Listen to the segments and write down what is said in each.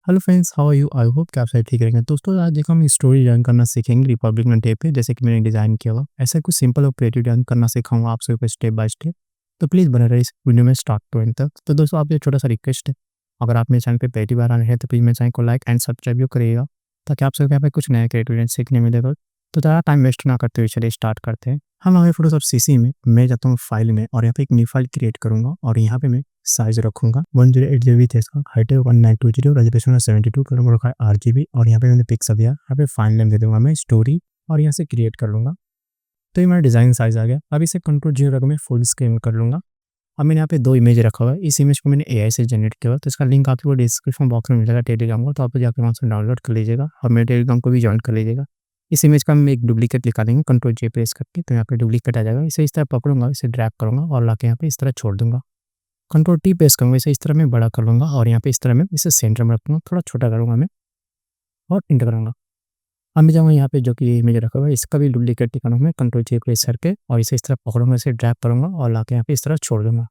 Hello friends, how are you? I hope कि आप सभी ठीक रहेंगे। दोस्तों, आज देखो हम स्टोरी डिज़ाइन करना सीखेंगे रिपब्लिक डे पे, जैसे कि मैंने डिज़ाइन किया हुआ। ऐसा कुछ सिंपल और क्रिएटिव डिज़ाइन करना सिखाऊंगा आप सभी को स्टेप बाय स्टेप। तो प्लीज़ बने रहिए इस वीडियो में स्टार्ट टू एंड तक। तो दोस्तों, आपसे छोटा सा रिक्वेस्ट है, अगर आप मेरे चैनल पे पहली बार आ रहे हैं तो प्लीज़ मेरे चैनल को लाइक एंड सब्सक्राइब भी करिएगा, ताकि आप सभी यहाँ पे कुछ नया क्रिएटिव डिज़ाइन सीखने मिलेगा। तो ज़्यादा टाइम वेस्ट ना करते हुए चलिए स्टार्ट करते हैं। हम हमारे फोटोशॉप सीसी में मैं जाता हूँ फाइल में, और यहाँ पे एक न्यू फाइल क्रिएट करूंगा, और यहाँ पे मैं साइज रखूंगा 108 जीबी थे, इसका हाइट है 1920, रेजोल्यूशन है 72, कलर रखा है RGB, और यहाँ पे मैंने पिक्सल दिया। यहाँ पे फाइल नेम दे दूंगा मैं स्टोरी, और यहाँ से क्रिएट कर लूंगा। तो ये मेरा डिज़ाइन साइज आ गया। अब इसे कंट्रोल जीरो रख मैं फुल स्क्रीन कर लूंगा। अब मैंने यहाँ पे दो इमेज रखा हुआ है। इस इमेज को मैंने AI से जनरेट किया हुआ, तो इसका लिंक आपको डिस्क्रिप्शन बॉक्स में मिलेगा टेलीग्राम का, तो आप जाकर वहाँ से डाउनलोड कर लीजिएगा और मेरे टेलीग्राम को भी ज्वाइन कर लीजिएगा। इस इमेज का हम एक डुप्लीकेट निकाल देंगे कंट्रोल J प्रेस करके, तो यहाँ पे डुप्लीकेट आ जाएगा। इसे इस तरह पकड़ूंगा, इसे ड्रैग करूंगा और लाके यहाँ पे इस तरह छोड़ दूंगा। कंट्रोल T प्रेस करूंगा, इसे इस तरह मैं बड़ा कर लूंगा, और यहाँ पे इस तरह मैं इसे सेंटर में रखूंगा, थोड़ा छोटा करूंगा मैं और इंटर करूंगा। अब मैं जाऊँगा यहाँ पे जो कि ये इमेज रखा हुआ है, इसका भी डुप्लीकेट निकालूंगा मैं कंट्रोल J प्रेस करके, और इसे इस तरह पकड़ूंगा, इसे ड्रैग करूंगा और लाके यहाँ पे इस तरह छोड़ दूंगा।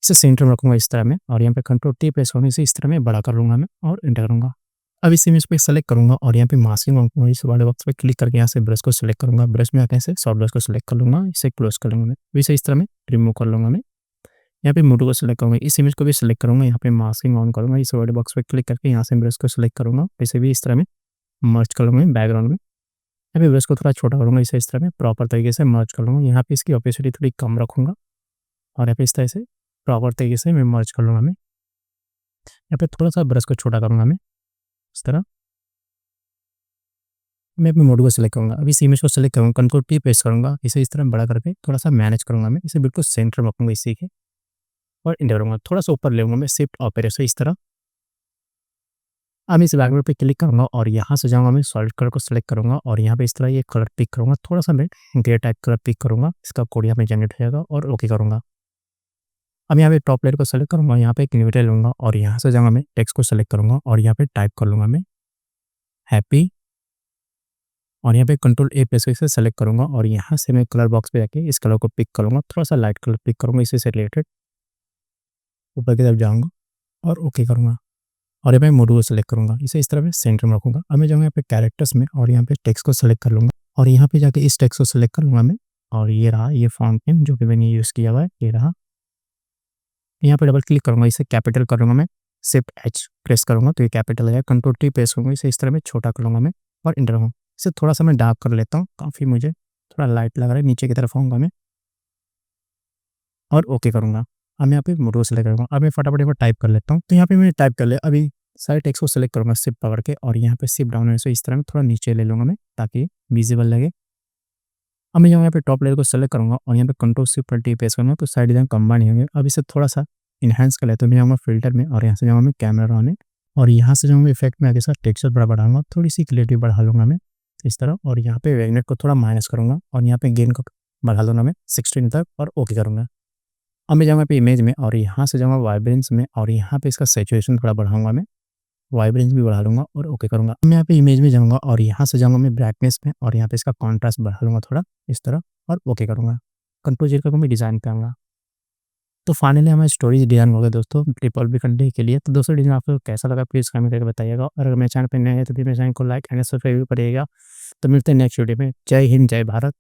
इसे सेंटर में रखूंगा इस तरह में, और यहाँ पे कंट्रोल T प्रेस करूंगा, इसे इस तरह में बड़ा कर लूंगा मैं और इंटर करूंगा। अब इस इमेज पे सेलेक्ट करूंगा, और यहाँ पे मास्किंग करूंगा, इस वाले बॉक्स पे क्लिक करके यहाँ से ब्रश को सिलेक्ट करूंगा। ब्रश में आके ऐसे सॉफ्ट ब्रश को सिलेक्ट कर लूंगा, इसे क्लोज कर लूंगा मैं, इसे इस तरह में रिमूव कर लूंगा मैं। यहाँ पे मोटो को सिलेक्ट करूंगा, इस इमेज को भी सिलेक्ट करूंगा, यहाँ पे मास्किंग ऑन करूंगा, इस वाले बॉक्स पे क्लिक करके यहाँ से ब्रश को सिलेक्ट करूंगा, इसे भी इस तरह में मर्ज कर लूंगा बैकग्राउंड में। यहाँ पे ब्रश को थोड़ा छोटा करूंगा, इसे इस तरह में प्रॉपर तरीके से मर्ज कर लूंगा। यहाँ पे इसकी ओपेसिटी थोड़ी कम रखूंगा, और यहाँ पे इस तरह से प्रॉपर तरीके से मैं मर्ज कर लूंगा मैं। यहाँ पे थोड़ा सा ब्रश को छोटा करूंगा मैं इस तरह। मैं अपने मोड को सिलेक्ट करूंगा, अब इस इमेज को सिलेक्ट करूंगा, कंट्रोल T प्रेस करूंगा, इसे इस तरह बड़ा करके थोड़ा सा मैनेज करूंगा मैं, इसे बिल्कुल सेंटर में रखूंगा इसी के, और इंटर करूंगा, थोड़ा सा ऊपर ले लूंगा मैं शिफ्ट ऑपरेटर इस तरह। अब इस बैकग्राउंड पे क्लिक करूंगा, और यहाँ से जाऊंगा मैं सॉलिड कलर को सिलेक्ट करूंगा, और यहाँ पे इस तरह ये कलर पिक करूंगा, थोड़ा सा मैं ग्रे टाइप कलर पिक करूंगा, इसका कोड यहाँ पे जनरेट हो जाएगा, और ओके करूंगा। अब यहाँ पे टॉप लेयर को सेलेक्ट करूंगा, यहाँ पे एक इन्विटेशन लूंगा, और यहाँ से जाऊंगा मैं टेक्स्ट को सिलेक्ट करूंगा, और यहाँ पे टाइप कर लूंगा मैं हैप्पी, और यहाँ पे कंट्रोल A प्रेस करके सेलेक्ट करूंगा, और यहाँ से मैं कलर बॉक्स पे जाके इस कलर को पिक करूंगा, थोड़ा सा लाइट कलर पिक करूंगा, इसी से रिलेटेड ऊपर की तरफ जाऊंगा और ओके करूंगा। और यहाँ पे मोड को सेलेक्ट करूंगा, इसे इस तरह से सेंटर में रखूंगा। अब मैं जाऊंगा यहाँ पे कैरेक्टर्स में, और यहाँ पे टेक्स्ट को सेलेक्ट कर लूंगा, और यहाँ पे जाके इस टेक्स्ट को सेलेक्ट कर लूंगा मैं, और ये रहा ये फॉन्ट नेम जो कि मैंने यूज़ किया हुआ है, ये रहा। यहाँ पे डबल क्लिक करूंगा, इसे कैपिटल करूंगा मैं, शिफ्ट H प्रेस करूंगा तो ये कैपिटल है। कंट्रोल T प्रेस करूंगा, इसे इस तरह में छोटा कर लूंगा मैं और इंटर करूंगा। इसे थोड़ा सा मैं डार्क कर लेता हूँ, काफ़ी मुझे थोड़ा लाइट लग रहा है, नीचे की तरफ आऊँगा मैं और ओके करूँगा। अब मैं यहाँ पे मोटो सेलेक्ट करूँगा, अब मैं फटाफट एक बार टाइप कर लेता हूँ। तो यहाँ पे मैंने टाइप कर लिया। अभी सारे टेक्स्ट को सेलेक्ट करूँगा शिफ्ट पकड़ के, और यहाँ पे शिफ्ट डाउन से इस तरह में थोड़ा नीचे ले लूँगा मैं, ताकि विजिबल लगे। अब मैं यहाँ पे टॉप लेयर को सेलेक्ट करूँगा, और यहाँ पे कंट्रोल शिफ्ट T प्रेस करूँगा, तो साइड डिज़ाइन कंबाइन होंगे। अब इसे थोड़ा सा इन्हांस कर लेते हैं। मैं जाऊँगा फिल्टर में, और यहाँ से जाऊँगा मैं कैमरा ऑन है, और यहाँ से जाऊँगा इफेक्ट में, आगे साथ टेक्सचर बड़ा बढ़ाऊँगा, थोड़ी सी क्लियरिटी बढ़ा लूँगा मैं इस तरह, और यहाँ पे वेगनेट को थोड़ा माइनस करूँगा, और यहाँ पे गेन को बढ़ा लूँगा मैं 16 तक, और ओके करूँगा। अब मैं जाऊँगा पे इमेज में, और यहाँ से जाऊँगा वाइब्रेंस में, और यहाँ पे इसका सैचुरेशन थोड़ा बढ़ाऊँगा मैं, वाइब्रेंस भी बढ़ा लूँगा और ओके करूँगा। मैं यहाँ पे इमेज में जाऊँगा, और यहाँ से जाऊँगा मैं ब्राइटनेस में, और यहाँ पे इसका कॉन्ट्रास्ट बढ़ा लूँगा थोड़ा इस तरह, और ओके करूँगा। कंट्रोल Z करके मैं डिज़ाइन करूँगा। तो फाइनली हमारी स्टोरी डिज़ाइन हो गया दोस्तों रिपब्लिक डे के लिए। तो दोस्तों डिज़ाइन आपको कैसा लगा प्लीज़ कमेंट करके बताइएगा, और अगर मेरे चैनल पे नए हैं तो प्लीज़ मेरे चैनल को लाइक एंड सब्सक्राइब करिएगा। तो मिलते हैं नेक्स्ट वीडियो में। जय हिंद, जय भारत।